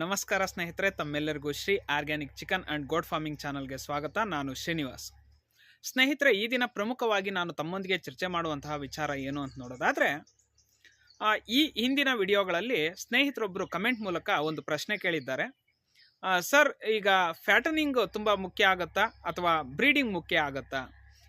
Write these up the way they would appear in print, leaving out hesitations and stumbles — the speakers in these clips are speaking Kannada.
ನಮಸ್ಕಾರ ಸ್ನೇಹಿತರೆ, ತಮ್ಮೆಲ್ಲರಿಗೂ Shri organic chicken and goat farming ಚಾನಲ್ಗೆ ಸ್ವಾಗತ. ನಾನು ಶ್ರೀನಿವಾಸ್. ಸ್ನೇಹಿತರೆ, ಈ ದಿನ ಪ್ರಮುಖವಾಗಿ ನಾನು ತಮ್ಮೊಂದಿಗೆ ಚರ್ಚೆ ಮಾಡುವಂತಹ ವಿಚಾರ ಏನು ಅಂತ ನೋಡೋದಾದರೆ, ಈ ಹಿಂದಿನ ವಿಡಿಯೋಗಳಲ್ಲಿ ಸ್ನೇಹಿತರೊಬ್ಬರು ಕಮೆಂಟ್ ಮೂಲಕ ಒಂದು ಪ್ರಶ್ನೆ ಕೇಳಿದ್ದಾರೆ. ಸರ್, ಈಗ ಫ್ಯಾಟನಿಂಗ್ ತುಂಬ ಮುಖ್ಯ ಆಗುತ್ತಾ ಅಥವಾ ಬ್ರೀಡಿಂಗ್ ಮುಖ್ಯ ಆಗುತ್ತಾ?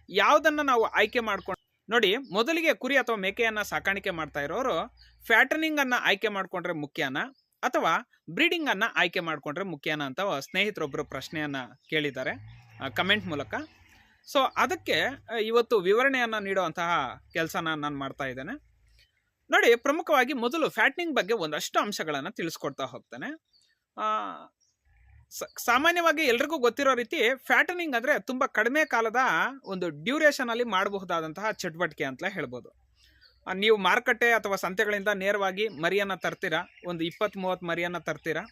ಯಾವುದನ್ನು ನಾವು ಆಯ್ಕೆ ಮಾಡ್ಕೊಂಡು ನೋಡಿ, ಮೊದಲಿಗೆ ಕುರಿ ಅಥವಾ ಮೇಕೆಯನ್ನು ಸಾಕಾಣಿಕೆ ಮಾಡ್ತಾ ಇರೋರು ಫ್ಯಾಟನಿಂಗನ್ನು ಆಯ್ಕೆ ಮಾಡಿಕೊಂಡ್ರೆ ಮುಖ್ಯನಾ ಅಥವಾ ಬ್ರೀಡಿಂಗ್ ಅನ್ನ ಆಯ್ಕೆ ಮಾಡ್ಕೊಂಡ್ರೆ ಮುಖ್ಯನಾ ಅಂತ ಸ್ನೇಹಿತರೊಬ್ಬರು ಪ್ರಶ್ನೆಯನ್ನ ಕೇಳಿದ್ದಾರೆ ಕಮೆಂಟ್ ಮೂಲಕ. ಸೊ ಅದಕ್ಕೆ ಇವತ್ತು ವಿವರಣೆಯನ್ನ ನೀಡುವಂತಹ ಕೆಲಸನ ನಾನು ಮಾಡ್ತಾ ಇದ್ದೇನೆ. ನೋಡಿ, ಪ್ರಮುಖವಾಗಿ ಮೊದಲು ಫ್ಯಾಟ್ನಿಂಗ್ ಬಗ್ಗೆ ಒಂದಷ್ಟು ಅಂಶಗಳನ್ನು ತಿಳಿಸ್ಕೊಡ್ತಾ ಹೋಗ್ತಾನೆ. ಸಾಮಾನ್ಯವಾಗಿ ಎಲ್ರಿಗೂ ಗೊತ್ತಿರೋ ರೀತಿ ಫ್ಯಾಟನಿಂಗ್ ಅಂದ್ರೆ ತುಂಬಾ ಕಡಿಮೆ ಕಾಲದ ಒಂದು ಡ್ಯೂರೇಷನ್ ಅಲ್ಲಿ ಮಾಡಬಹುದಾದಂತಹ ಚಟುವಟಿಕೆ ಅಂತ ಹೇಳ್ಬೋದು. ನೀವು ಮಾರುಕಟ್ಟೆ ಅಥವಾ ಸಂತೆಗಳಿಂದ ನೇರವಾಗಿ ಮರಿಯನ್ನು ತರ್ತೀರಾ, ಒಂದು 20-30 ಮರಿಯನ್ನು ತರ್ತೀರಾ.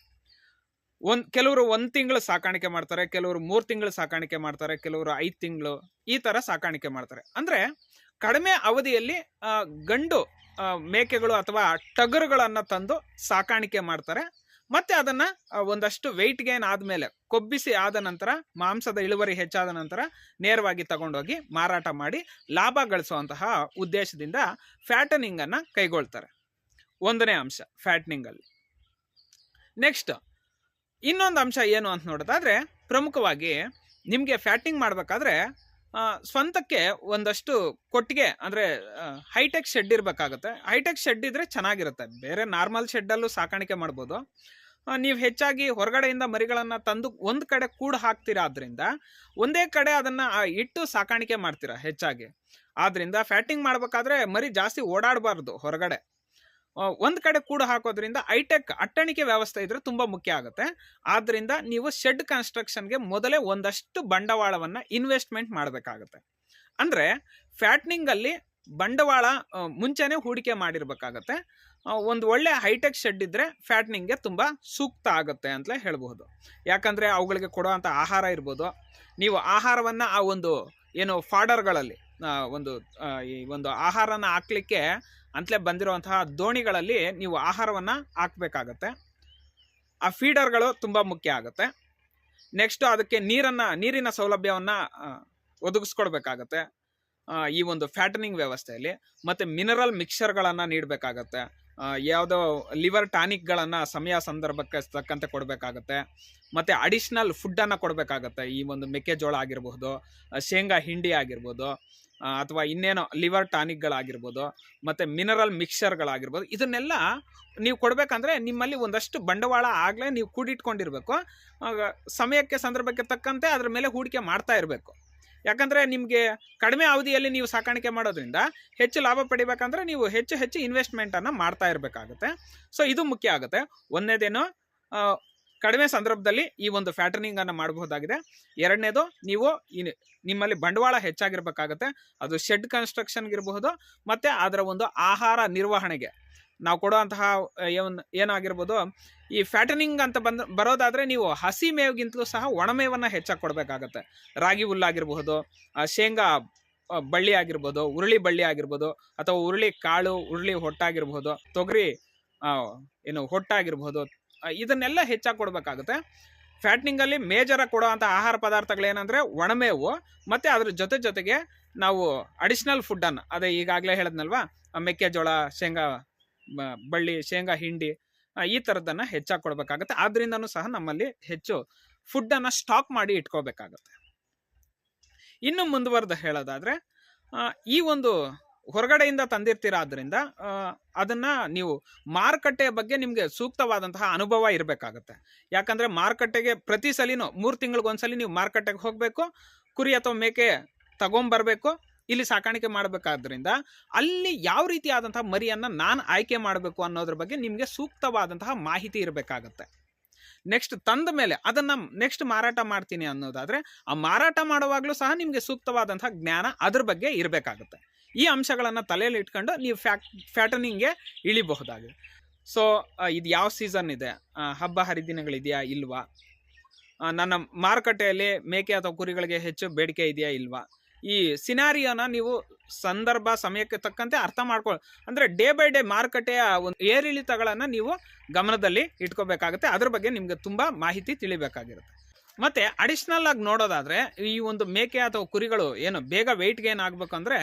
ಕೆಲವರು 1 ತಿಂಗಳು ಸಾಕಾಣಿಕೆ ಮಾಡ್ತಾರೆ, ಕೆಲವರು 3 ತಿಂಗಳು ಸಾಕಾಣಿಕೆ ಮಾಡ್ತಾರೆ, ಕೆಲವರು 5 ತಿಂಗಳು ಈ ಥರ ಸಾಕಾಣಿಕೆ ಮಾಡ್ತಾರೆ. ಅಂದರೆ ಕಡಿಮೆ ಅವಧಿಯಲ್ಲಿ ಗಂಡು ಮೇಕೆಗಳು ಅಥವಾ ಟಗರುಗಳನ್ನು ತಂದು ಸಾಕಾಣಿಕೆ ಮಾಡ್ತಾರೆ. ಮತ್ತೆ ಅದನ್ನು ಒಂದಷ್ಟು ವೆಯ್ಟ್ ಗೇನ್ ಆದಮೇಲೆ, ಕೊಬ್ಬಿಸಿ ಆದ ನಂತರ, ಮಾಂಸದ ಇಳುವರಿ ಹೆಚ್ಚಾದ ನಂತರ ನೇರವಾಗಿ ತಗೊಂಡೋಗಿ ಮಾರಾಟ ಮಾಡಿ ಲಾಭ ಗಳಿಸುವಂತಹ ಉದ್ದೇಶದಿಂದ ಫ್ಯಾಟನಿಂಗನ್ನು ಕೈಗೊಳ್ತಾರೆ. ಒಂದನೇ ಅಂಶ ಫ್ಯಾಟ್ನಿಂಗಲ್ಲಿ. ನೆಕ್ಸ್ಟ್ ಇನ್ನೊಂದು ಅಂಶ ಏನು ಅಂತ ನೋಡೋದಾದರೆ, ಪ್ರಮುಖವಾಗಿ ನಿಮಗೆ ಫ್ಯಾಟ್ನಿಂಗ್ ಮಾಡಬೇಕಾದ್ರೆ ಸ್ವಂತಕ್ಕೆ ಒಂದಷ್ಟು ಕೊಟ್ಟಿಗೆ ಅಂದರೆ ಹೈಟೆಕ್ ಶೆಡ್ ಇರಬೇಕಾಗುತ್ತೆ. ಹೈಟೆಕ್ ಶೆಡ್ ಇದ್ದರೆ ಚೆನ್ನಾಗಿರುತ್ತೆ. ಬೇರೆ ನಾರ್ಮಲ್ ಶೆಡ್ಡಲ್ಲೂ ಸಾಕಾಣಿಕೆ ಮಾಡ್ಬೋದು. ನೀವು ಹೆಚ್ಚಾಗಿ ಹೊರಗಡೆಯಿಂದ ಮರಿಗಳನ್ನು ತಂದು ಒಂದು ಕಡೆ ಕೂಡ ಹಾಕ್ತೀರಾದ್ರಿಂದ ಒಂದೇ ಕಡೆ ಅದನ್ನು ಇಟ್ಟು ಸಾಕಾಣಿಕೆ ಮಾಡ್ತೀರಾ ಹೆಚ್ಚಾಗಿ. ಆದ್ದರಿಂದ ಫ್ಯಾಟಿಂಗ್ ಮಾಡಬೇಕಾದ್ರೆ ಮರಿ ಜಾಸ್ತಿ ಓಡಾಡಬಾರ್ದು ಹೊರಗಡೆ. ಒಂದು ಕಡೆ ಕೂಡ ಹಾಕೋದ್ರಿಂದ ಹೈಟೆಕ್ ಅಟ್ಟಣಿಕೆ ವ್ಯವಸ್ಥೆ ಇದ್ರೆ ತುಂಬ ಮುಖ್ಯ ಆಗುತ್ತೆ. ಆದ್ದರಿಂದ ನೀವು ಶೆಡ್ ಕನ್ಸ್ಟ್ರಕ್ಷನ್ಗೆ ಮೊದಲೇ ಒಂದಷ್ಟು ಬಂಡವಾಳವನ್ನು ಇನ್ವೆಸ್ಟ್ಮೆಂಟ್ ಮಾಡಬೇಕಾಗುತ್ತೆ. ಅಂದರೆ ಫ್ಯಾಟ್ನಿಂಗಲ್ಲಿ ಬಂಡವಾಳ ಮುಂಚೆನೇ ಹೂಡಿಕೆ ಮಾಡಿರ್ಬೇಕಾಗತ್ತೆ. ಒಂದು ಒಳ್ಳೆ ಹೈಟೆಕ್ ಶೆಡ್ ಇದ್ದರೆ ಫ್ಯಾಟ್ನಿಂಗ್ಗೆ ತುಂಬ ಸೂಕ್ತ ಆಗುತ್ತೆ ಅಂತಲೇ ಹೇಳ್ಬಹುದು. ಯಾಕಂದರೆ ಅವುಗಳಿಗೆ ಕೊಡುವಂಥ ಆಹಾರ ಇರ್ಬೋದು, ನೀವು ಆಹಾರವನ್ನು ಆ ಒಂದು ಏನು ಫಾಡರ್ಗಳಲ್ಲಿ ಈ ಒಂದು ಆಹಾರನ ಹಾಕ್ಲಿಕ್ಕೆ ಅಂತಲೇ ಬಂದಿರುವಂತಹ ದೋಣಿಗಳಲ್ಲಿ ನೀವು ಆಹಾರವನ್ನು ಹಾಕಬೇಕಾಗತ್ತೆ. ಆ ಫೀಡರ್ಗಳು ತುಂಬ ಮುಖ್ಯ ಆಗುತ್ತೆ. ನೆಕ್ಸ್ಟು ಅದಕ್ಕೆ ನೀರಿನ ಸೌಲಭ್ಯವನ್ನು ಒದಗಿಸ್ಕೊಡ್ಬೇಕಾಗತ್ತೆ ಈ ಒಂದು ಫ್ಯಾಟನಿಂಗ್ ವ್ಯವಸ್ಥೆಯಲ್ಲಿ. ಮತ್ತು ಮಿನರಲ್ ಮಿಕ್ಸರ್ಗಳನ್ನು ನೀಡಬೇಕಾಗತ್ತೆ. ಯಾವುದೋ ಲಿವರ್ ಟಾನಿಕ್ಗಳನ್ನು ಸಮಯ ಸಂದರ್ಭಕ್ಕೆ ತಕ್ಕಂತೆ ಕೊಡಬೇಕಾಗತ್ತೆ. ಮತ್ತು ಅಡಿಷ್ನಲ್ ಫುಡ್ಡನ್ನು ಕೊಡಬೇಕಾಗತ್ತೆ. ಈ ಒಂದು ಮೆಕ್ಕೆಜೋಳ ಆಗಿರ್ಬೋದು, ಶೇಂಗಾ ಹಿಂಡಿ ಆಗಿರ್ಬೋದು, ಅಥವಾ ಇನ್ನೇನೋ ಲಿವರ್ ಟಾನಿಕ್ಗಳಾಗಿರ್ಬೋದು, ಮತ್ತು ಮಿನರಲ್ ಮಿಕ್ಸರ್ಗಳಾಗಿರ್ಬೋದು. ಇದನ್ನೆಲ್ಲ ನೀವು ಕೊಡಬೇಕಂದ್ರೆ ನಿಮ್ಮಲ್ಲಿ ಒಂದಷ್ಟು ಬಂಡವಾಳ ಆಗಲೇ ನೀವು ಕೂಡಿಟ್ಕೊಂಡಿರಬೇಕು. ಸಮಯಕ್ಕೆ ಸಂದರ್ಭಕ್ಕೆ ತಕ್ಕಂತೆ ಅದ್ರ ಮೇಲೆ ಹೂಡಿಕೆ ಮಾಡ್ತಾ ಇರಬೇಕು. ಯಾಕಂದರೆ ನಿಮಗೆ ಕಡಿಮೆ ಅವಧಿಯಲ್ಲಿ ನೀವು ಸಾಕಾಣಿಕೆ ಮಾಡೋದ್ರಿಂದ ಹೆಚ್ಚು ಲಾಭ ಪಡಿಬೇಕಂದ್ರೆ ನೀವು ಹೆಚ್ಚು ಇನ್ವೆಸ್ಟ್ಮೆಂಟನ್ನು ಮಾಡ್ತಾ ಇರಬೇಕಾಗುತ್ತೆ. ಸೊ ಇದು ಮುಖ್ಯ ಆಗುತ್ತೆ. ಒಂದನೇದೇನು, ಕಡಿಮೆ ಸಂದರ್ಭದಲ್ಲಿ ಈ ಒಂದು ಫ್ಯಾಟನಿಂಗನ್ನು ಮಾಡಬಹುದಾಗಿದೆ. ಎರಡನೇದು, ನೀವು ನಿಮ್ಮಲ್ಲಿ ಬಂಡವಾಳ ಹೆಚ್ಚಾಗಿರ್ಬೇಕಾಗತ್ತೆ. ಅದು ಶೆಡ್ ಕನ್ಸ್ಟ್ರಕ್ಷನ್ಗಿರಬಹುದು, ಮತ್ತು ಅದರ ಒಂದು ಆಹಾರ ನಿರ್ವಹಣೆಗೆ ನಾವು ಕೊಡುವಂತಹ ಏನಾಗಿರ್ಬೋದು. ಈ ಫ್ಯಾಟನಿಂಗ್ ಅಂತ ಬರೋದಾದರೆ ನೀವು ಹಸಿ ಮೇವಿಗಿಂತಲೂ ಸಹ ಒಣಮೇವನ್ನು ಹೆಚ್ಚಾಗಿ ಕೊಡಬೇಕಾಗತ್ತೆ. ರಾಗಿ ಹುಲ್ಲಾಗಿರ್ಬಹುದು, ಶೇಂಗಾ ಬಳ್ಳಿ ಆಗಿರ್ಬೋದು, ಉರುಳಿ ಬಳ್ಳಿ ಆಗಿರ್ಬೋದು, ಅಥವಾ ಉರುಳಿ ಕಾಳು, ಉರುಳಿ ಹೊಟ್ಟಾಗಿರ್ಬೋದು, ತೊಗರಿ ಹೊಟ್ಟಾಗಿರ್ಬೋದು, ಇದನ್ನೆಲ್ಲ ಹೆಚ್ಚಾಗಿ ಕೊಡಬೇಕಾಗುತ್ತೆ. ಫ್ಯಾಟ್ನಿಂಗಲ್ಲಿ ಮೇಜರಾಗಿ ಕೊಡುವಂಥ ಆಹಾರ ಪದಾರ್ಥಗಳೇನೆಂದರೆ ಒಣಮೇವು, ಮತ್ತು ಅದ್ರ ಜೊತೆಗೆ ನಾವು ಅಡಿಷ್ನಲ್ ಫುಡ್ಡನ್ನು, ಅದೇ ಈಗಾಗಲೇ ಹೇಳಿದ್ನಲ್ವಾ, ಮೆಕ್ಕೆಜೋಳ, ಶೇಂಗಾ ಬಳ್ಳಿ, ಶೇಂಗಾ ಹಿಂಡಿ, ಈ ಥರದ್ದನ್ನು ಹೆಚ್ಚಾಗಿ ಕೊಡಬೇಕಾಗುತ್ತೆ. ಆದ್ರಿಂದನೂ ಸಹ ನಮ್ಮಲ್ಲಿ ಹೆಚ್ಚು ಫುಡ್ಡನ್ನು ಸ್ಟಾಕ್ ಮಾಡಿ ಇಟ್ಕೋಬೇಕಾಗತ್ತೆ. ಇನ್ನು ಮುಂದುವರೆದು ಹೇಳೋದಾದರೆ, ಈ ಒಂದು ಹೊರಗಡೆಯಿಂದ ತಂದಿರ್ತೀರಾದ್ರಿಂದ ಅದನ್ನು ನೀವು ಮಾರುಕಟ್ಟೆಯ ಬಗ್ಗೆ ನಿಮಗೆ ಸೂಕ್ತವಾದಂತಹ ಅನುಭವ ಇರಬೇಕಾಗತ್ತೆ. ಯಾಕಂದರೆ ಮಾರುಕಟ್ಟೆಗೆ ಪ್ರತಿ ಸಲಿನೂ 3 ತಿಂಗಳಿಗೊಂದ್ಸಲಿ ನೀವು ಮಾರುಕಟ್ಟೆಗೆ ಹೋಗಬೇಕು, ಕುರಿ ಅಥವಾ ಮೇಕೆ ತಗೊಂಬರಬೇಕು, ಇಲ್ಲಿ ಸಾಕಾಣಿಕೆ ಮಾಡಬೇಕಾದ್ರಿಂದ ಅಲ್ಲಿ ಯಾವ ರೀತಿಯಾದಂತಹ ಮರಿಯನ್ನು ನಾನು ಆಯ್ಕೆ ಮಾಡಬೇಕು ಅನ್ನೋದ್ರ ಬಗ್ಗೆ ನಿಮಗೆ ಸೂಕ್ತವಾದಂತಹ ಮಾಹಿತಿ ಇರಬೇಕಾಗತ್ತೆ. ನೆಕ್ಸ್ಟ್ ತಂದ ಮೇಲೆ ಅದನ್ನು ನೆಕ್ಸ್ಟ್ ಮಾರಾಟ ಮಾಡ್ತೀನಿ ಅನ್ನೋದಾದರೆ ಆ ಮಾರಾಟ ಮಾಡುವಾಗಲೂ ಸಹ ನಿಮಗೆ ಸೂಕ್ತವಾದಂತಹ ಜ್ಞಾನ ಅದ್ರ ಬಗ್ಗೆ ಇರಬೇಕಾಗುತ್ತೆ. ಈ ಅಂಶಗಳನ್ನು ತಲೆಯಲ್ಲಿ ಇಟ್ಕೊಂಡು ನೀವು ಫ್ಯಾಟನಿಂಗ್ಗೆ ಇಳಿಬಹುದಾಗಿದೆ. ಸೊ ಇದು ಯಾವ ಸೀಸನ್ ಇದೆ, ಹಬ್ಬ ಹರಿದಿನಗಳಿದೆಯಾ ಇಲ್ವಾ, ನನ್ನ ಮಾರುಕಟ್ಟೆಯಲ್ಲಿ ಮೇಕೆ ಅಥವಾ ಕುರಿಗಳಿಗೆ ಹೆಚ್ಚು ಬೇಡಿಕೆ ಇದೆಯಾ ಇಲ್ವಾ, ಈ ಸಿನಾರಿಯೋನ ನೀವು ಸಂದರ್ಭ ಸಮಯಕ್ಕೆ ತಕ್ಕಂತೆ ಅರ್ಥ ಮಾಡ್ಕೊಳ್ಳಿ. ಅಂದರೆ ಡೇ ಬೈ ಡೇ ಮಾರುಕಟ್ಟೆಯ ಒಂದು ಏರಿಳಿತಗಳನ್ನು ನೀವು ಗಮನದಲ್ಲಿ ಇಟ್ಕೋಬೇಕಾಗುತ್ತೆ. ಅದ್ರ ಬಗ್ಗೆ ನಿಮಗೆ ತುಂಬ ಮಾಹಿತಿ ತಿಳಿಬೇಕಾಗಿರುತ್ತೆ. ಮತ್ತು ಅಡಿಷ್ನಲ್ ಆಗಿ ನೋಡೋದಾದರೆ ಈ ಒಂದು ಮೇಕೆ ಅಥವಾ ಕುರಿಗಳು ಏನು ಬೇಗ ವೆಯ್ಟ್ ಗೇನ್ ಆಗಬೇಕು ಅಂದರೆ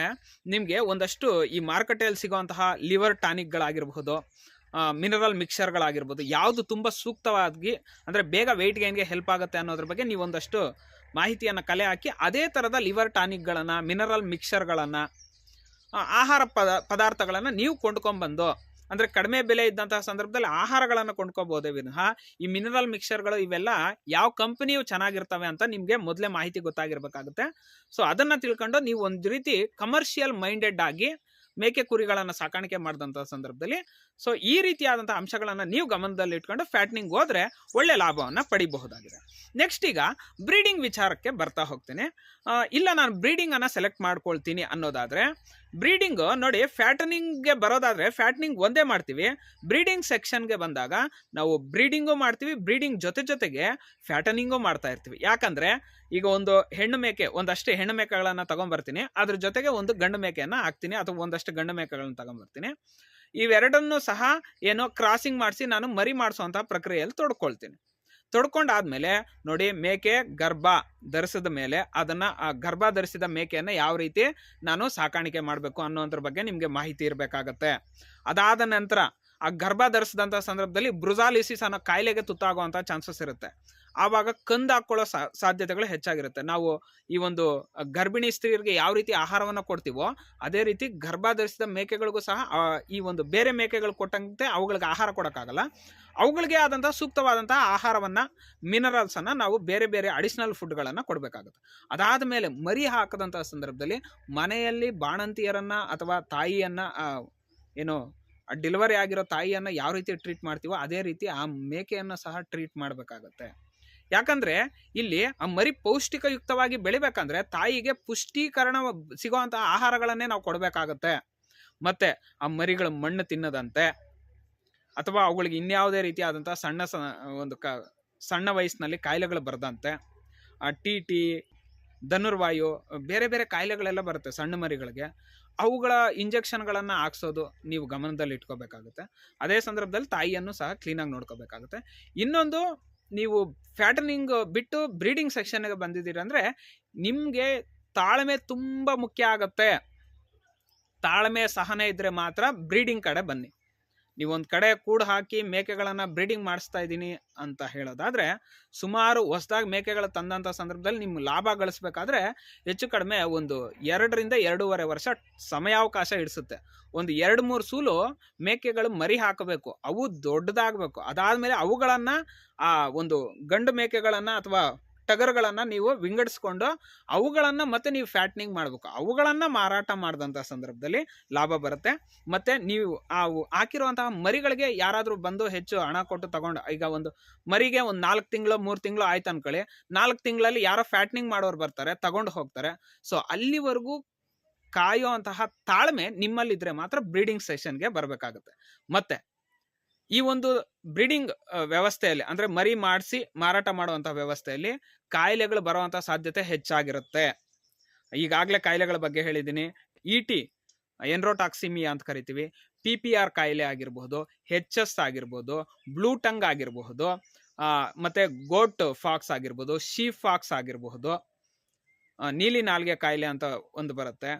ನಿಮಗೆ ಒಂದಷ್ಟು ಈ ಮಾರುಕಟ್ಟೆಯಲ್ಲಿ ಸಿಗುವಂತಹ ಲಿವರ್ ಟಾನಿಕ್ಗಳಾಗಿರ್ಬೋದು, ಮಿನರಲ್ ಮಿಕ್ಸರ್ಗಳಾಗಿರ್ಬೋದು, ಯಾವುದು ತುಂಬ ಸೂಕ್ತವಾಗಿ ಅಂದರೆ ಬೇಗ ವೆಯ್ಟ್ ಗೇನ್ಗೆ ಹೆಲ್ಪ್ ಆಗುತ್ತೆ ಅನ್ನೋದ್ರ ಬಗ್ಗೆ ನೀವು ಒಂದಷ್ಟು ಮಾಹಿತಿಯನ್ನು ಕಲೆ ಹಾಕಿ ಅದೇ ಥರದ ಲಿವರ್ ಟಾನಿಕ್ಗಳನ್ನು, ಮಿನರಲ್ ಮಿಕ್ಸರ್ಗಳನ್ನು, ಆಹಾರ ಪದಾರ್ಥಗಳನ್ನು ನೀವು ಕೊಂಡ್ಕೊಂಡ್ಬಂದು ಅಂದರೆ ಕಡಿಮೆ ಬೆಲೆ ಇದ್ದಂತಹ ಸಂದರ್ಭದಲ್ಲಿ ಆಹಾರಗಳನ್ನು ಕೊಂಡ್ಕೋಬೋದೇ ವಿನಃ ಈ ಮಿನರಲ್ ಮಿಕ್ಸರ್ಗಳು ಇವೆಲ್ಲ ಯಾವ ಕಂಪನಿಯು ಚೆನ್ನಾಗಿರ್ತವೆ ಅಂತ ನಿಮಗೆ ಮೊದಲೇ ಮಾಹಿತಿ ಗೊತ್ತಾಗಿರ್ಬೇಕಾಗುತ್ತೆ. ಸೊ ಅದನ್ನು ತಿಳ್ಕೊಂಡು ನೀವು ಒಂದು ರೀತಿ ಕಮರ್ಷಿಯಲ್ ಮೈಂಡೆಡ್ ಆಗಿ ಮೇಕೆ ಕುರಿಗಳನ್ನು ಸಾಕಾಣಿಕೆ ಮಾಡಿದಂಥ ಸಂದರ್ಭದಲ್ಲಿ ಸೊ ಈ ರೀತಿಯಾದಂಥ ಅಂಶಗಳನ್ನು ನೀವು ಗಮನದಲ್ಲಿ ಇಟ್ಕೊಂಡು ಫ್ಯಾಟ್ನಿಂಗ್ ಹೋದರೆ ಒಳ್ಳೆ ಲಾಭವನ್ನು ಪಡಿಬಹುದಾಗಿದೆ. ನೆಕ್ಸ್ಟ್ ಈಗ ಬ್ರೀಡಿಂಗ್ ವಿಚಾರಕ್ಕೆ ಬರ್ತಾ ಹೋಗ್ತೀನಿ. ಇಲ್ಲ ನಾನು ಬ್ರೀಡಿಂಗನ್ನು ಸೆಲೆಕ್ಟ್ ಮಾಡ್ಕೊಳ್ತೀನಿ ಅನ್ನೋದಾದರೆ ಬ್ರೀಡಿಂಗು ನೋಡಿ, ಫ್ಯಾಟನಿಂಗ್ಗೆ ಬರೋದಾದರೆ ಫ್ಯಾಟ್ನಿಂಗ್ ಒಂದೇ ಮಾಡ್ತೀವಿ. ಬ್ರೀಡಿಂಗ್ ಸೆಕ್ಷನ್ಗೆ ಬಂದಾಗ ನಾವು ಬ್ರೀಡಿಂಗು ಮಾಡ್ತೀವಿ, ಬ್ರೀಡಿಂಗ್ ಜೊತೆಗೆ ಫ್ಯಾಟನಿಂಗು ಮಾಡ್ತಾ ಇರ್ತೀವಿ. ಯಾಕಂದರೆ ಈಗ ಒಂದು ಹೆಣ್ಣು ಮೇಕೆ, ಒಂದಷ್ಟು ಹೆಣ್ಣು ಮೇಕೆಗಳನ್ನು ತೊಗೊಂಬರ್ತೀನಿ, ಅದ್ರ ಜೊತೆಗೆ ಒಂದು ಗಂಡು ಮೇಕೆಯನ್ನು ಹಾಕ್ತೀನಿ ಅಥವಾ ಒಂದಷ್ಟು ಗಂಡು ಮೇಕೆಗಳನ್ನು ತೊಗೊಂಬರ್ತೀನಿ. ಇವೆರಡನ್ನೂ ಸಹ ಏನೋ ಕ್ರಾಸಿಂಗ್ ಮಾಡಿಸಿ ನಾನು ಮರಿ ಮಾಡಿಸೋವಂಥ ಪ್ರಕ್ರಿಯೆಯಲ್ಲಿ ತೊಡ್ಕೊಂಡಾದ್ಮೇಲೆ ನೋಡಿ, ಮೇಕೆ ಗರ್ಭ ಧರಿಸಿದ ಮೇಲೆ ಅದನ್ನು ಆ ಗರ್ಭ ಧರಿಸಿದ ಮೇಕೆಯನ್ನು ಯಾವ ರೀತಿ ನಾನು ಸಾಕಾಣಿಕೆ ಮಾಡಬೇಕು ಅನ್ನೋದ್ರ ಬಗ್ಗೆ ನಿಮಗೆ ಮಾಹಿತಿ ಇರಬೇಕಾಗತ್ತೆ. ಅದಾದ ನಂತರ ಆ ಗರ್ಭ ಧರಿಸಿದಂಥ ಸಂದರ್ಭದಲ್ಲಿ ಬ್ರುಸಾಲಿಸಿಸ್ ಅನ್ನೋ ಕಾಯಿಲೆಗೆ ತುತ್ತಾಗುವಂಥ ಚಾನ್ಸಸ್ ಇರುತ್ತೆ. ಆವಾಗ ಕಂದು ಹಾಕ್ಕೊಳ್ಳೋ ಸಾಧ್ಯತೆಗಳು ಹೆಚ್ಚಾಗಿರುತ್ತೆ. ನಾವು ಈ ಒಂದು ಗರ್ಭಿಣಿ ಸ್ತ್ರೀಯರಿಗೆ ಯಾವ ರೀತಿ ಆಹಾರವನ್ನು ಕೊಡ್ತೀವೋ ಅದೇ ರೀತಿ ಗರ್ಭ ಧರಿಸಿದ ಮೇಕೆಗಳಿಗೂ ಸಹ ಈ ಒಂದು ಬೇರೆ ಮೇಕೆಗಳು ಕೊಟ್ಟಂತೆ ಅವುಗಳಿಗೆ ಆಹಾರ ಕೊಡೋಕ್ಕಾಗಲ್ಲ. ಅವುಗಳಿಗೆ ಆದಂಥ ಸೂಕ್ತವಾದಂತಹ ಆಹಾರವನ್ನು, ಮಿನರಲ್ಸನ್ನು ನಾವು ಬೇರೆ ಬೇರೆ ಅಡಿಷ್ನಲ್ ಫುಡ್ಗಳನ್ನು ಕೊಡಬೇಕಾಗುತ್ತೆ. ಅದಾದ ಮೇಲೆ ಮರಿ ಹಾಕದಂಥ ಸಂದರ್ಭದಲ್ಲಿ ಮನೆಯಲ್ಲಿ ಬಾಣಂತಿಯರನ್ನು ಅಥವಾ ತಾಯಿಯನ್ನು ಏನು ಡೆಲಿವರಿ ಆಗಿರೋ ತಾಯಿಯನ್ನು ಯಾವ ರೀತಿ ಟ್ರೀಟ್ ಮಾಡ್ತೀವೋ ಅದೇ ರೀತಿ ಆ ಮೇಕೆಯನ್ನು ಸಹ ಟ್ರೀಟ್ ಮಾಡಬೇಕಾಗತ್ತೆ. ಯಾಕಂದರೆ ಇಲ್ಲಿ ಆ ಮರಿ ಪೌಷ್ಟಿಕಯುಕ್ತವಾಗಿ ಬೆಳಿಬೇಕಂದ್ರೆ ತಾಯಿಗೆ ಪುಷ್ಟೀಕರಣ ಸಿಗುವಂಥ ಆಹಾರಗಳನ್ನೇ ನಾವು ಕೊಡಬೇಕಾಗತ್ತೆ. ಮತ್ತು ಆ ಮರಿಗಳು ಮಣ್ಣು ತಿನ್ನದಂತೆ ಅಥವಾ ಅವುಗಳಿಗೆ ಇನ್ಯಾವುದೇ ರೀತಿಯಾದಂಥ ಸಣ್ಣ ವಯಸ್ಸಿನಲ್ಲಿ ಕಾಯಿಲೆಗಳು ಬರದಂತೆ, ಟಿ ಧನುರ್ವಾಯು, ಬೇರೆ ಬೇರೆ ಕಾಯಿಲೆಗಳೆಲ್ಲ ಬರುತ್ತೆ ಸಣ್ಣ ಮರಿಗಳಿಗೆ, ಅವುಗಳ ಇಂಜೆಕ್ಷನ್ಗಳನ್ನು ಹಾಕ್ಸೋದು ನೀವು ಗಮನದಲ್ಲಿ ಇಟ್ಕೋಬೇಕಾಗುತ್ತೆ. ಅದೇ ಸಂದರ್ಭದಲ್ಲಿ ತಾಯಿಯನ್ನು ಸಹ ಕ್ಲೀನಾಗಿ ನೋಡ್ಕೋಬೇಕಾಗುತ್ತೆ. ಇನ್ನೊಂದು, ನೀವು ಫ್ಯಾಟನಿಂಗ್ ಬಿಟ್ಟು ಬ್ರೀಡಿಂಗ್ ಸೆಕ್ಷನ್ಗೆ ಬಂದಿದ್ದೀರಂದರೆ ನಿಮಗೆ ತಾಳ್ಮೆ ತುಂಬ ಮುಖ್ಯ ಆಗುತ್ತೆ. ತಾಳ್ಮೆ ಸಹನೆ ಇದ್ದರೆ ಮಾತ್ರ ಬ್ರೀಡಿಂಗ್ ಕಡೆ ಬನ್ನಿ. ನೀವೊಂದು ಕಡೆ ಕೂಡು ಹಾಕಿ ಮೇಕೆಗಳನ್ನು ಬ್ರೀಡಿಂಗ್ ಮಾಡಿಸ್ತಾ ಇದ್ದೀನಿ ಅಂತ ಹೇಳೋದಾದರೆ ಸುಮಾರು ಹೊಸದಾಗಿ ಮೇಕೆಗಳು ತಂದಂಥ ಸಂದರ್ಭದಲ್ಲಿ ನಿಮ್ಮ ಲಾಭ ಗಳಿಸ್ಬೇಕಾದ್ರೆ ಹೆಚ್ಚು ಕಡಿಮೆ ಒಂದು 2 ರಿಂದ 2.5 ವರ್ಷ ಸಮಯಾವಕಾಶ ಇಡಿಸುತ್ತೆ. ಒಂದು 2-3 ಸೂಲು ಮೇಕೆಗಳು ಮರಿ ಹಾಕಬೇಕು, ಅವು ದೊಡ್ಡದಾಗಬೇಕು. ಅದಾದಮೇಲೆ ಅವುಗಳನ್ನು ಆ ಒಂದು ಗಂಡು ಮೇಕೆಗಳನ್ನು ಅಥವಾ ಟಗರುಗಳನ್ನು ನೀವು ವಿಂಗಡಿಸ್ಕೊಂಡು ಅವುಗಳನ್ನು ಮತ್ತೆ ನೀವು ಫ್ಯಾಟ್ನಿಂಗ್ ಮಾಡಬೇಕು. ಅವುಗಳನ್ನು ಮಾರಾಟ ಮಾಡಿದಂಥ ಸಂದರ್ಭದಲ್ಲಿ ಲಾಭ ಬರುತ್ತೆ. ಮತ್ತು ನೀವು ಹಾಕಿರುವಂತಹ ಮರಿಗಳಿಗೆ ಯಾರಾದರೂ ಬಂದು ಹೆಚ್ಚು ಹಣ ಕೊಟ್ಟು ತಗೊಂಡು, ಈಗ ಒಂದು ಮರಿಗೆ ಒಂದು 4 ತಿಂಗಳು 3 ತಿಂಗಳು ಆಯ್ತು ಅನ್ಕೊಳ್ಳಿ, 4 ತಿಂಗಳಲ್ಲಿ ಯಾರೋ ಫ್ಯಾಟ್ನಿಂಗ್ ಮಾಡೋರು ಬರ್ತಾರೆ, ತಗೊಂಡು ಹೋಗ್ತಾರೆ. ಸೊ ಅಲ್ಲಿವರೆಗೂ ಕಾಯುವಂತಹ ತಾಳ್ಮೆ ನಿಮ್ಮಲ್ಲಿದ್ದರೆ ಮಾತ್ರ ಬ್ರೀಡಿಂಗ್ ಸೆಷನ್ಗೆ ಬರಬೇಕಾಗುತ್ತೆ. ಮತ್ತು ಈ ಒಂದು ಬ್ರೀಡಿಂಗ್ ವ್ಯವಸ್ಥೆಯಲ್ಲಿ ಅಂದರೆ ಮರಿ ಮಾಡಿಸಿ ಮಾರಾಟ ಮಾಡುವಂಥ ವ್ಯವಸ್ಥೆಯಲ್ಲಿ ಕಾಯಿಲೆಗಳು ಬರುವಂಥ ಸಾಧ್ಯತೆ ಹೆಚ್ಚಾಗಿರುತ್ತೆ. ಈಗಾಗಲೇ ಕಾಯಿಲೆಗಳ ಬಗ್ಗೆ ಹೇಳಿದ್ದೀನಿ. ET ಎಂಡ್ರೋಟಾಕ್ಸಿಮಿಯಾ ಅಂತ ಕರಿತೀವಿ, PPR ಕಾಯಿಲೆ ಆಗಿರ್ಬೋದು, HS ಆಗಿರ್ಬೋದು, ಬ್ಲೂ ಟಂಗ್ ಆಗಿರಬಹುದು, ಮತ್ತು ಗೋಟ್ ಫಾಕ್ಸ್ ಆಗಿರ್ಬೋದು, ಶೀಪ್ ಫಾಕ್ಸ್ ಆಗಿರಬಹುದು, ನೀಲಿ ನಾಲ್ಗೆ ಕಾಯಿಲೆ ಅಂತ ಒಂದು ಬರುತ್ತೆ,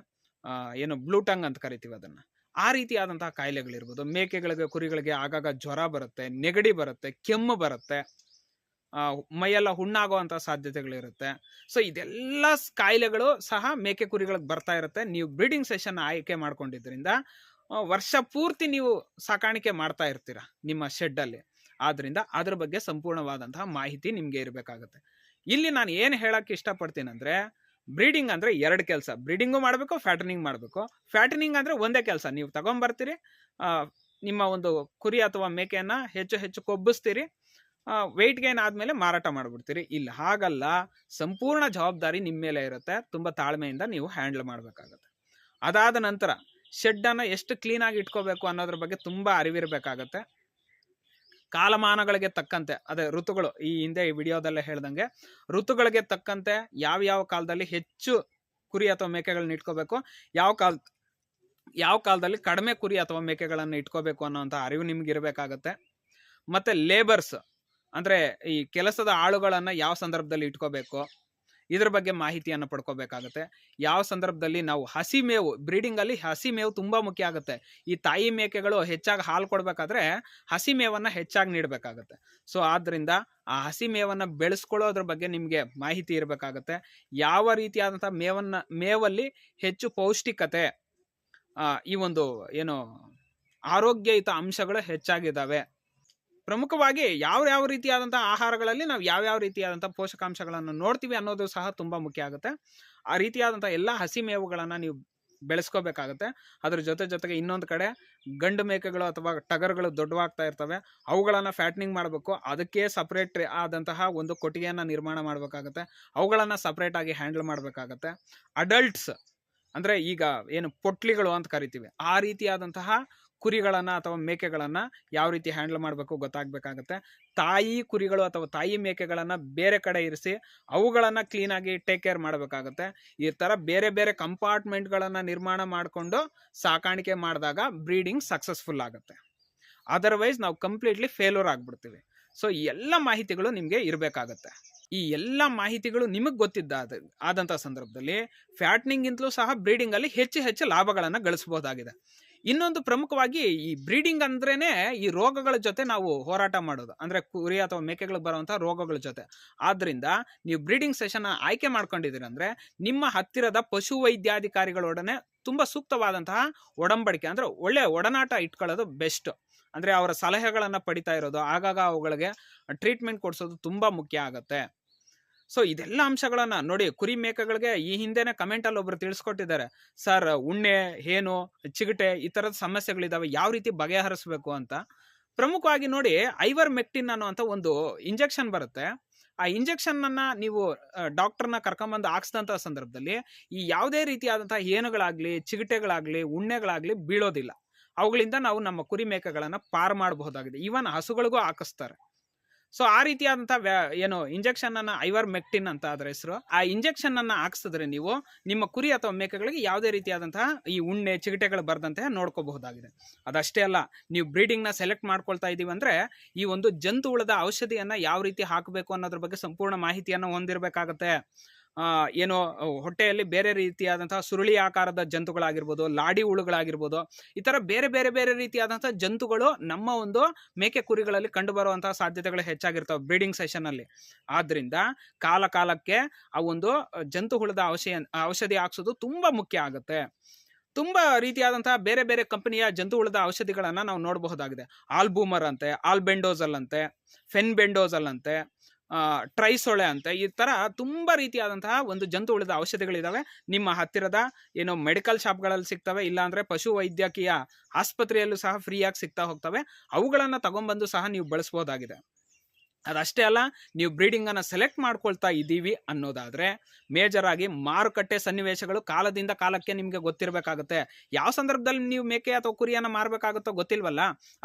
ಏನು ಬ್ಲೂ ಟಂಗ್ ಅಂತ ಕರಿತೀವಿ ಅದನ್ನು. ಆ ರೀತಿಯಾದಂತಹ ಕಾಯಿಲೆಗಳಿರ್ಬೋದು. ಮೇಕೆಗಳಿಗೆ, ಕುರಿಗಳಿಗೆ ಆಗಾಗ ಜ್ವರ ಬರುತ್ತೆ, ನೆಗಡಿ ಬರುತ್ತೆ, ಕೆಮ್ಮು ಬರುತ್ತೆ, ಮೈಯೆಲ್ಲ ಹುಣ್ಣಾಗುವಂಥ ಸಾಧ್ಯತೆಗಳಿರುತ್ತೆ. ಸೊ ಇದೆಲ್ಲ ಕಾಯಿಲೆಗಳು ಸಹ ಮೇಕೆ ಕುರಿಗಳಿಗೆ ಬರ್ತಾ ಇರುತ್ತೆ. ನೀವು ಬ್ರೀಡಿಂಗ್ ಸೆಷನ್ ಆಯ್ಕೆ ಮಾಡ್ಕೊಂಡಿದ್ದರಿಂದ ವರ್ಷ ಪೂರ್ತಿ ನೀವು ಸಾಕಾಣಿಕೆ ಮಾಡ್ತಾ ಇರ್ತೀರ ನಿಮ್ಮ ಶೆಡ್ಡಲ್ಲಿ. ಆದ್ದರಿಂದ ಅದ್ರ ಬಗ್ಗೆ ಸಂಪೂರ್ಣವಾದಂತಹ ಮಾಹಿತಿ ನಿಮಗೆ ಇರಬೇಕಾಗುತ್ತೆ. ಇಲ್ಲಿ ನಾನು ಏನು ಹೇಳೋಕ್ಕೆ ಇಷ್ಟಪಡ್ತೀನಿ ಅಂದರೆ, ಬ್ರೀಡಿಂಗ್ ಅಂದರೆ 2 ಕೆಲಸ. ಬ್ರೀಡಿಂಗು ಮಾಡಬೇಕು, ಫ್ಯಾಟನಿಂಗ್ ಮಾಡಬೇಕು. ಫ್ಯಾಟನಿಂಗ್ ಅಂದರೆ ಒಂದೇ ಕೆಲಸ, ನೀವು ತಗೊಂಬರ್ತೀರಿ, ನಿಮ್ಮ ಒಂದು ಕುರಿ ಅಥವಾ ಮೇಕೆಯನ್ನು ಹೆಚ್ಚು ಕೊಬ್ಬಿಸ್ತೀರಿ, ವೆಯ್ಟ್ ಗೇನ್ ಆದಮೇಲೆ ಮಾರಾಟ ಮಾಡಿಬಿಡ್ತೀರಿ. ಇಲ್ಲಿ ಹಾಗಲ್ಲ, ಸಂಪೂರ್ಣ ಜವಾಬ್ದಾರಿ ನಿಮ್ಮ ಮೇಲೆ ಇರುತ್ತೆ. ತುಂಬ ತಾಳ್ಮೆಯಿಂದ ನೀವು ಹ್ಯಾಂಡಲ್ ಮಾಡಬೇಕಾಗತ್ತೆ. ಅದಾದ ನಂತರ ಶೆಡ್ಡನ್ನು ಎಷ್ಟು ಕ್ಲೀನಾಗಿ ಇಟ್ಕೋಬೇಕು ಅನ್ನೋದ್ರ ಬಗ್ಗೆ ತುಂಬ ಅರಿವಿರಬೇಕಾಗತ್ತೆ. ಕಾಲಮಾನಗಳಿಗೆ ತಕ್ಕಂತೆ, ಅದೇ ಋತುಗಳು, ಈ ಹಿಂದೆ ಈ ವಿಡಿಯೋದಲ್ಲೇ ಹೇಳ್ದಂಗೆ ಋತುಗಳಿಗೆ ತಕ್ಕಂತೆ ಯಾವ ಕಾಲದಲ್ಲಿ ಹೆಚ್ಚು ಕುರಿ ಅಥವಾ ಮೇಕೆಗಳನ್ನ ಇಟ್ಕೋಬೇಕು, ಯಾವ ಕಾಲದಲ್ಲಿ ಕಡಿಮೆ ಕುರಿ ಅಥವಾ ಮೇಕೆಗಳನ್ನು ಇಟ್ಕೋಬೇಕು ಅನ್ನೋಂಥ ಅರಿವು ನಿಮ್ಗೆ ಇರಬೇಕಾಗತ್ತೆ. ಮತ್ತೆ ಲೇಬರ್ಸ್ ಅಂದ್ರೆ ಈ ಕೆಲಸದ ಆಳುಗಳನ್ನ ಯಾವ ಸಂದರ್ಭದಲ್ಲಿ ಇಟ್ಕೋಬೇಕು ಇದ್ರ ಬಗ್ಗೆ ಮಾಹಿತಿಯನ್ನು ಪಡ್ಕೋಬೇಕಾಗತ್ತೆ. ಯಾವ ಸಂದರ್ಭದಲ್ಲಿ ನಾವು ಹಸಿ ಮೇವು, ಬ್ರೀಡಿಂಗ್ ಅಲ್ಲಿ ಹಸಿ ಮೇವು ತುಂಬಾ ಮುಖ್ಯ ಆಗುತ್ತೆ. ಈ ತಾಯಿ ಮೇಕೆಗಳು ಹೆಚ್ಚಾಗಿ ಹಾಲು ಕೊಡ್ಬೇಕಾದ್ರೆ ಹಸಿ ಮೇವನ್ನ ಹೆಚ್ಚಾಗಿ ನೀಡಬೇಕಾಗತ್ತೆ. ಸೊ ಆದ್ರಿಂದ ಆ ಹಸಿ ಮೇವನ್ನ ಬೆಳೆಸ್ಕೊಳ್ಳೋದ್ರ ಬಗ್ಗೆ ನಿಮ್ಗೆ ಮಾಹಿತಿ ಇರಬೇಕಾಗತ್ತೆ. ಯಾವ ರೀತಿಯಾದಂಥ ಮೇವಲ್ಲಿ ಹೆಚ್ಚು ಪೌಷ್ಟಿಕತೆ, ಈ ಒಂದು ಏನು ಆರೋಗ್ಯಯುತ ಅಂಶಗಳು ಹೆಚ್ಚಾಗಿದ್ದಾವೆ, ಪ್ರಮುಖವಾಗಿ ಯಾವ ರೀತಿಯಾದಂತಹ ಆಹಾರಗಳಲ್ಲಿ ನಾವು ಯಾವ ರೀತಿಯಾದಂತಹ ಪೋಷಕಾಂಶಗಳನ್ನು ನೋಡ್ತೀವಿ ಅನ್ನೋದು ಸಹ ತುಂಬಾ ಮುಖ್ಯ ಆಗುತ್ತೆ. ಆ ರೀತಿಯಾದಂತಹ ಎಲ್ಲ ಹಸಿ ಮೇವುಗಳನ್ನ ನೀವು ಬೆಳೆಸ್ಕೋಬೇಕಾಗತ್ತೆ. ಅದ್ರ ಜೊತೆಗೆ ಇನ್ನೊಂದು ಕಡೆ ಗಂಡು ಮೇಕೆಗಳು ಅಥವಾ ಟಗರುಗಳು ದೊಡ್ಡವಾಗ್ತಾ ಇರ್ತವೆ, ಅವುಗಳನ್ನ ಫ್ಯಾಟ್ನಿಂಗ್ ಮಾಡಬೇಕು. ಅದಕ್ಕೆ ಸಪ್ರೇಟ್ ಆದಂತಹ ಒಂದು ಕೊಟ್ಟಿಗೆಯನ್ನ ನಿರ್ಮಾಣ ಮಾಡಬೇಕಾಗತ್ತೆ. ಅವುಗಳನ್ನ ಸಪ್ರೇಟ್ ಆಗಿ ಹ್ಯಾಂಡಲ್ ಮಾಡಬೇಕಾಗತ್ತೆ. ಅಡಲ್ಟ್ಸ್ ಅಂದ್ರೆ ಈಗ ಏನು ಪೊಟ್ಲಿಗಳು ಅಂತ ಕರಿತೀವಿ, ಆ ರೀತಿಯಾದಂತಹ ಕುರಿಗಳನ್ನ ಅಥವಾ ಮೇಕೆಗಳನ್ನ ಯಾವ ರೀತಿ ಹ್ಯಾಂಡಲ್ ಮಾಡಬೇಕು ಗೊತ್ತಾಗಬೇಕಾಗತ್ತೆ. ತಾಯಿ ಕುರಿಗಳು ಅಥವಾ ತಾಯಿ ಮೇಕೆಗಳನ್ನ ಬೇರೆ ಕಡೆ ಇರಿಸಿ ಅವುಗಳನ್ನ ಕ್ಲೀನ್ ಆಗಿ ಟೇಕ್ ಕೇರ್ ಮಾಡಬೇಕಾಗತ್ತೆ. ಈ ತರ ಬೇರೆ ಕಂಪಾರ್ಟ್ಮೆಂಟ್ಗಳನ್ನ ನಿರ್ಮಾಣ ಮಾಡಿಕೊಂಡು ಸಾಕಾಣಿಕೆ ಮಾಡಿದಾಗ ಬ್ರೀಡಿಂಗ್ ಸಕ್ಸಸ್ಫುಲ್ ಆಗುತ್ತೆ. ಅದರ್ವೈಸ್ ನಾವು ಕಂಪ್ಲೀಟ್ಲಿ ಫೇಲ್ಯೂರ್ ಆಗ್ಬಿಡ್ತೀವಿ. ಸೊ ಈ ಎಲ್ಲ ಮಾಹಿತಿಗಳು ನಿಮ್ಗೆ ಇರಬೇಕಾಗತ್ತೆ. ಈ ಎಲ್ಲ ಮಾಹಿತಿಗಳು ನಿಮಗೆ ಆದಂತ ಸಂದರ್ಭದಲ್ಲಿ ಫ್ಯಾಟ್ನಿಂಗ್ ಗಿಂತಲೂ ಸಹ ಬ್ರೀಡಿಂಗ್ ಅಲ್ಲಿ ಹೆಚ್ಚು ಲಾಭಗಳನ್ನ ಗಳಿಸಬಹುದಾಗಿದೆ. ಇನ್ನೊಂದು ಪ್ರಮುಖವಾಗಿ ಈ ಬ್ರೀಡಿಂಗ್ ಅಂದ್ರೇನೆ ಈ ರೋಗಗಳ ಜೊತೆ ನಾವು ಹೋರಾಟ ಮಾಡೋದು, ಅಂದ್ರೆ ಕುರಿ ಅಥವಾ ಮೇಕೆಗಳಿಗೆ ಬರುವಂತಹ ರೋಗಗಳ ಜೊತೆ. ಆದ್ರಿಂದ ನೀವು ಬ್ರೀಡಿಂಗ್ ಸೆಷನ್ ಆಯ್ಕೆ ಮಾಡ್ಕೊಂಡಿದ್ದೀರಿ ಅಂದ್ರೆ ನಿಮ್ಮ ಹತ್ತಿರದ ಪಶು ವೈದ್ಯಾಧಿಕಾರಿಗಳೊಡನೆ ತುಂಬಾ ಸೂಕ್ತವಾದಂತಹ ಒಡಂಬಡಿಕೆ ಅಂದ್ರೆ ಒಳ್ಳೆ ಒಡನಾಟ ಇಟ್ಕೊಳ್ಳೋದು ಬೆಸ್ಟ್. ಅಂದ್ರೆ ಅವರ ಸಲಹೆಗಳನ್ನ ಪಡಿತಾ ಇರೋದು, ಆಗಾಗ ಅವುಗಳಿಗೆ ಟ್ರೀಟ್ಮೆಂಟ್ ಕೊಡ್ಸೋದು ತುಂಬಾ ಮುಖ್ಯ ಆಗತ್ತೆ. ಸೊ ಇದೆಲ್ಲ ಅಂಶಗಳನ್ನ ನೋಡಿ, ಕುರಿ ಮೇಕೆಗಳಿಗೆ ಈ ಹಿಂದೆನೆ ಕಮೆಂಟ್ ಅಲ್ಲಿ ಒಬ್ರು ತಿಳಿಸ್ಕೊಟ್ಟಿದ್ದಾರೆ, ಸರ್ ಉಣ್ಣೆ, ಹೇನು, ಚಿಗಟೆ ಈ ತರದ ಸಮಸ್ಯೆಗಳಿದಾವೆ, ಯಾವ ರೀತಿ ಬಗೆಹರಿಸಬೇಕು ಅಂತ. ಪ್ರಮುಖವಾಗಿ ನೋಡಿ, ಐವರ್ ಮೆಕ್ಟಿನ್ ಅನ್ನುವಂತ ಒಂದು ಇಂಜೆಕ್ಷನ್ ಬರುತ್ತೆ. ಆ ಇಂಜೆಕ್ಷನ್ ಅನ್ನ ನೀವು ಡಾಕ್ಟರ್ನ ಕರ್ಕೊಂಬಂದು ಹಾಕ್ಸಿದಂತ ಸಂದರ್ಭದಲ್ಲಿ ಈ ಯಾವುದೇ ರೀತಿಯಾದಂತಹ ಹೇನುಗಳಾಗ್ಲಿ, ಚಿಗಟೆಗಳಾಗ್ಲಿ, ಉಣ್ಣೆಗಳಾಗ್ಲಿ ಬೀಳೋದಿಲ್ಲ. ಅವುಗಳಿಂದ ನಾವು ನಮ್ಮ ಕುರಿ ಮೇಕೆಗಳನ್ನ ಪಾರ್ ಮಾಡಬಹುದಾಗಿದೆ. ಈವನ್ ಹಸುಗಳಿಗೂ ಹಾಕಿಸ್ತಾರೆ. ಸೊ ಆ ರೀತಿಯಾದಂತಹ ಏನು ಇಂಜೆಕ್ಷನ್ ಅನ್ನ ಐವರ್ ಮೆಕ್ಟಿನ್ ಅಂತ ಅದರ ಹೆಸರು. ಆ ಇಂಜೆಕ್ಷನ್ ಅನ್ನ ಹಾಕ್ಸಿದ್ರೆ ನೀವು ನಿಮ್ಮ ಕುರಿ ಅಥವಾ ಮೇಕೆಗಳಿಗೆ ಯಾವುದೇ ರೀತಿಯಾದಂತಹ ಈ ಉಣ್ಣೆ, ಚಿಗಟೆಗಳು ಬರದಂತೆ ನೋಡ್ಕೋಬಹುದಾಗಿದೆ. ಅದಷ್ಟೇ ಅಲ್ಲ, ನೀವು ಬ್ರೀಡಿಂಗ್ ನ ಸೆಲೆಕ್ಟ್ ಮಾಡ್ಕೊಳ್ತಾ ಇದೀವಿ ಅಂದ್ರೆ ಈ ಒಂದು ಜಂತು ಹುಳದ ಔಷಧಿಯನ್ನ ಯಾವ ರೀತಿ ಹಾಕಬೇಕು ಅನ್ನೋದ್ರ ಬಗ್ಗೆ ಸಂಪೂರ್ಣ ಮಾಹಿತಿಯನ್ನ ಹೊಂದಿರಬೇಕಾಗತ್ತೆ. ಏನೋ ಹೊಟ್ಟೆಯಲ್ಲಿ ಬೇರೆ ರೀತಿಯಾದಂತಹ ಸುರುಳಿ ಆಕಾರದ ಜಂತುಗಳಾಗಿರ್ಬೋದು, ಲಾಡಿ ಹುಳುಗಳಾಗಿರ್ಬೋದು, ಈ ತರ ಬೇರೆ ರೀತಿಯಾದಂತಹ ಜಂತುಗಳು ನಮ್ಮ ಒಂದು ಮೇಕೆ ಕುರಿಗಳಲ್ಲಿ ಕಂಡು ಬರುವಂತಹ ಸಾಧ್ಯತೆಗಳು ಹೆಚ್ಚಾಗಿರ್ತವೆ ಬ್ರೀಡಿಂಗ್ ಸೆಷನ್ ಅಲ್ಲಿ. ಆದ್ರಿಂದ ಕಾಲಕ್ಕೆ ಆ ಒಂದು ಜಂತು ಹುಳದ ಔಷಧಿ ಹಾಕ್ಸೋದು ತುಂಬಾ ಮುಖ್ಯ ಆಗುತ್ತೆ. ತುಂಬಾ ರೀತಿಯಾದಂತಹ ಬೇರೆ ಕಂಪನಿಯ ಜಂತು ಹುಳದ ಔಷಧಿಗಳನ್ನ ನಾವು ನೋಡಬಹುದಾಗಿದೆ. ಆಲ್ಬೂಮರ್ ಅಂತೆ, ಆಲ್ಬೆಂಡೋಸಲ್ ಅಂತೆ, ಫೆನ್ಬೆಂಡೋಸಲ್ ಅಂತೆ, ಟ್ರೈಸೊಳೆ ಅಂತ, ಈ ತರ ತುಂಬಾ ರೀತಿಯಾದಂತಹ ಒಂದು ಜಂತು ಉಳಿದ ಔಷಧಿಗಳಿದಾವೆ. ನಿಮ್ಮ ಹತ್ತಿರದ ಏನೋ ಮೆಡಿಕಲ್ ಶಾಪ್ಗಳಲ್ಲಿ ಸಿಗ್ತವೆ, ಇಲ್ಲಾಂದ್ರೆ ಪಶು ವೈದ್ಯಕೀಯ ಆಸ್ಪತ್ರೆಯಲ್ಲೂ ಸಹ ಫ್ರೀಯಾಗಿ ಸಿಗ್ತಾ ಹೋಗ್ತವೆ. ಅವುಗಳನ್ನ ತಗೊಂಡ್ಬಂದು ಸಹ ನೀವು ಬಳಸಬಹುದಾಗಿದೆ. ಅದಷ್ಟೇ ಅಲ್ಲ, ನೀವು ಬ್ರೀಡಿಂಗ್ ಅನ್ನ ಸೆಲೆಕ್ಟ್ ಮಾಡ್ಕೊಳ್ತಾ ಇದ್ದೀವಿ ಅನ್ನೋದಾದ್ರೆ ಮೇಜರ್ ಆಗಿ ಮಾರುಕಟ್ಟೆ ಸನ್ನಿವೇಶಗಳು ಕಾಲದಿಂದ ಕಾಲಕ್ಕೆ ನಿಮ್ಗೆ ಗೊತ್ತಿರಬೇಕಾಗುತ್ತೆ. ಯಾವ ಸಂದರ್ಭದಲ್ಲಿ ನೀವು ಮೇಕೆ ಅಥವಾ ಕುರಿಯನ್ನ ಮಾರಬೇಕಾಗುತ್ತೋ ಗೊತ್ತಿಲ್ವಲ್ಲ.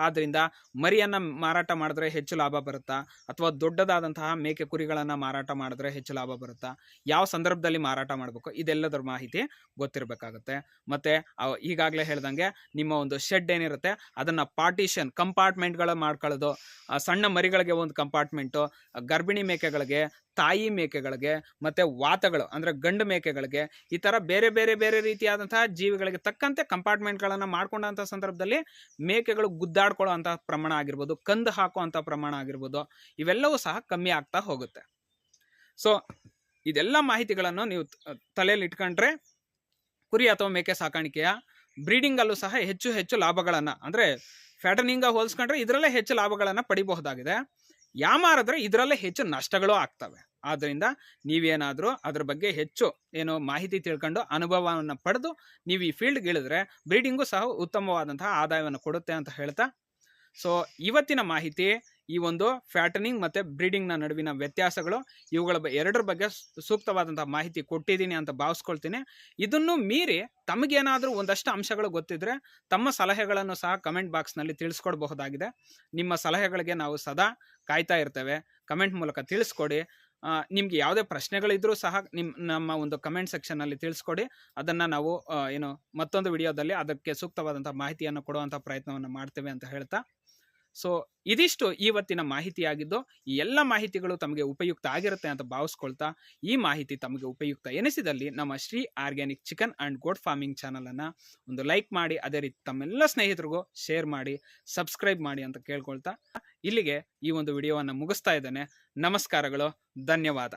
ಆದ್ರಿಂದ ಮರಿಯನ್ನ ಮಾರಾಟ ಮಾಡಿದ್ರೆ ಹೆಚ್ಚು ಲಾಭ ಬರುತ್ತಾ, ಅಥವಾ ದೊಡ್ಡದಾದಂತಹ ಮೇಕೆ ಕುರಿಗಳನ್ನ ಮಾರಾಟ ಮಾಡಿದ್ರೆ ಹೆಚ್ಚು ಲಾಭ ಬರುತ್ತಾ, ಯಾವ ಸಂದರ್ಭದಲ್ಲಿ ಮಾರಾಟ ಮಾಡಬೇಕು, ಇದೆಲ್ಲದರ ಮಾಹಿತಿ ಗೊತ್ತಿರಬೇಕಾಗುತ್ತೆ. ಮತ್ತೆ ಈಗಾಗಲೇ ಹೇಳ್ದಂಗೆ ನಿಮ್ಮ ಒಂದು ಶೆಡ್ ಏನಿರುತ್ತೆ ಅದನ್ನ ಪಾರ್ಟಿಷನ್ ಕಂಪಾರ್ಟ್ಮೆಂಟ್ಗಳ ಮಾಡ್ಕೊಳ್ಳೋದು. ಸಣ್ಣ ಮರಿಗಳಿಗೆ ಒಂದು ಕಂಪಾರ್ಟ್ಮೆಂಟು, ಗರ್ಭಿಣಿ ಮೇಕೆಗಳಿಗೆ, ತಾಯಿ ಮೇಕೆಗಳಿಗೆ, ಮತ್ತೆ ವಾತಗಳು ಅಂದ್ರೆ ಗಂಡು ಮೇಕೆಗಳಿಗೆ, ಈ ತರ ಬೇರೆ ರೀತಿಯಾದಂತಹ ಜೀವಿಗಳಿಗೆ ತಕ್ಕಂತೆ ಕಂಪಾರ್ಟ್ಮೆಂಟ್ಗಳನ್ನ ಮಾಡ್ಕೊಂಡಂತ ಸಂದರ್ಭದಲ್ಲಿ ಮೇಕೆಗಳು ಗುದ್ದಾಡ್ಕೊಳ್ಳುವಂತಹ ಪ್ರಮಾಣ ಆಗಿರ್ಬೋದು, ಕಂದು ಹಾಕುವಂತ ಪ್ರಮಾಣ ಆಗಿರ್ಬೋದು, ಇವೆಲ್ಲವೂ ಸಹ ಕಮ್ಮಿ ಆಗ್ತಾ ಹೋಗುತ್ತೆ. ಸೊ ಇದೆಲ್ಲ ಮಾಹಿತಿಗಳನ್ನು ನೀವು ತಲೆಯಲ್ಲಿ ಇಟ್ಕೊಂಡ್ರೆ ಕುರಿ ಅಥವಾ ಮೇಕೆ ಸಾಕಾಣಿಕೆಯ ಬ್ರೀಡಿಂಗ್ ಅಲ್ಲೂ ಸಹ ಹೆಚ್ಚು ಲಾಭಗಳನ್ನ, ಅಂದ್ರೆ ಫ್ಯಾಟನಿಂಗ್ ಹೋಲಿಸ್ಕೊಂಡ್ರೆ ಇದರಲ್ಲೇ ಹೆಚ್ಚು ಲಾಭಗಳನ್ನ ಪಡಿಬಹುದಾಗಿದೆ. ಯಾಮಾರಿದ್ರೆ ಇದರಲ್ಲೇ ಹೆಚ್ಚು ನಷ್ಟಗಳು ಆಗ್ತವೆ. ಆದ್ರಿಂದ ನೀವೇನಾದ್ರೂ ಅದ್ರ ಬಗ್ಗೆ ಹೆಚ್ಚು ಮಾಹಿತಿ ತಿಳ್ಕೊಂಡು ಅನುಭವವನ್ನು ಪಡೆದು ನೀವು ಈ ಫೀಲ್ಡ್ಗೆ ಇಳಿದ್ರೆ ಬ್ರೀಡಿಂಗು ಸಹ ಉತ್ತಮವಾದಂತಹ ಆದಾಯವನ್ನು ಕೊಡುತ್ತೆ ಅಂತ ಹೇಳ್ತಾ, ಸೊ ಇವತ್ತಿನ ಮಾಹಿತಿ ಈ ಒಂದು ಫ್ಯಾಟನಿಂಗ್ ಮತ್ತೆ ಬ್ರೀಡಿಂಗ್ ನ ನಡುವಿನ ವ್ಯತ್ಯಾಸಗಳು, ಇವುಗಳ ಎರಡರ ಬಗ್ಗೆ ಸೂಕ್ತವಾದಂತಹ ಮಾಹಿತಿ ಕೊಟ್ಟಿದ್ದೀನಿ ಅಂತ ಭಾವಿಸ್ಕೊಳ್ತೀನಿ. ಇದನ್ನು ಮೀರಿ ತಮಗೇನಾದ್ರೂ ಒಂದಷ್ಟು ಅಂಶಗಳು ಗೊತ್ತಿದ್ರೆ ತಮ್ಮ ಸಲಹೆಗಳನ್ನು ಸಹ ಕಮೆಂಟ್ ಬಾಕ್ಸ್ ನಲ್ಲಿ ತಿಳಿಸ್ಕೊಡ್ಬಹುದಾಗಿದೆ. ನಿಮ್ಮ ಸಲಹೆಗಳಿಗೆ ನಾವು ಸದಾ ಕಾಯ್ತಾ ಇರ್ತೇವೆ. ಕಮೆಂಟ್ ಮೂಲಕ ತಿಳಿಸ್ಕೊಡಿ. ನಿಮ್ಗೆ ಯಾವುದೇ ಪ್ರಶ್ನೆಗಳಿದ್ರೂ ಸಹ ನಮ್ಮ ಒಂದು ಕಮೆಂಟ್ ಸೆಕ್ಷನಲ್ಲಿ ತಿಳಿಸ್ಕೊಡಿ. ಅದನ್ನು ನಾವು ಮತ್ತೊಂದು ವಿಡಿಯೋದಲ್ಲಿ ಅದಕ್ಕೆ ಸೂಕ್ತವಾದಂಥ ಮಾಹಿತಿಯನ್ನು ಕೊಡುವಂಥ ಪ್ರಯತ್ನವನ್ನು ಮಾಡ್ತೇವೆ ಅಂತ ಹೇಳ್ತಾ, ಸೊ ಇದಿಷ್ಟು ಇವತ್ತಿನ ಮಾಹಿತಿಯಾಗಿದ್ದು, ಈ ಎಲ್ಲ ಮಾಹಿತಿಗಳು ತಮಗೆ ಉಪಯುಕ್ತ ಆಗಿರುತ್ತೆ ಅಂತ ಭಾವಿಸ್ಕೊಳ್ತಾ, ಈ ಮಾಹಿತಿ ತಮಗೆ ಉಪಯುಕ್ತ ಎನಿಸಿದಲ್ಲಿ ನಮ್ಮ Shri organic chicken and goat farming ಚಾನಲನ್ನು ಒಂದು ಲೈಕ್ ಮಾಡಿ, ಅದೇ ರೀತಿ ತಮ್ಮೆಲ್ಲ ಸ್ನೇಹಿತರಿಗೂ ಶೇರ್ ಮಾಡಿ, ಸಬ್ಸ್ಕ್ರೈಬ್ ಮಾಡಿ ಅಂತ ಕೇಳ್ಕೊಳ್ತಾ ಇಲ್ಲಿಗೆ ಈ ಒಂದು ವಿಡಿಯೋವನ್ನು ಮುಗಿಸ್ತಾ ಇದ್ದೇನೆ. ನಮಸ್ಕಾರಗಳು, ಧನ್ಯವಾದ.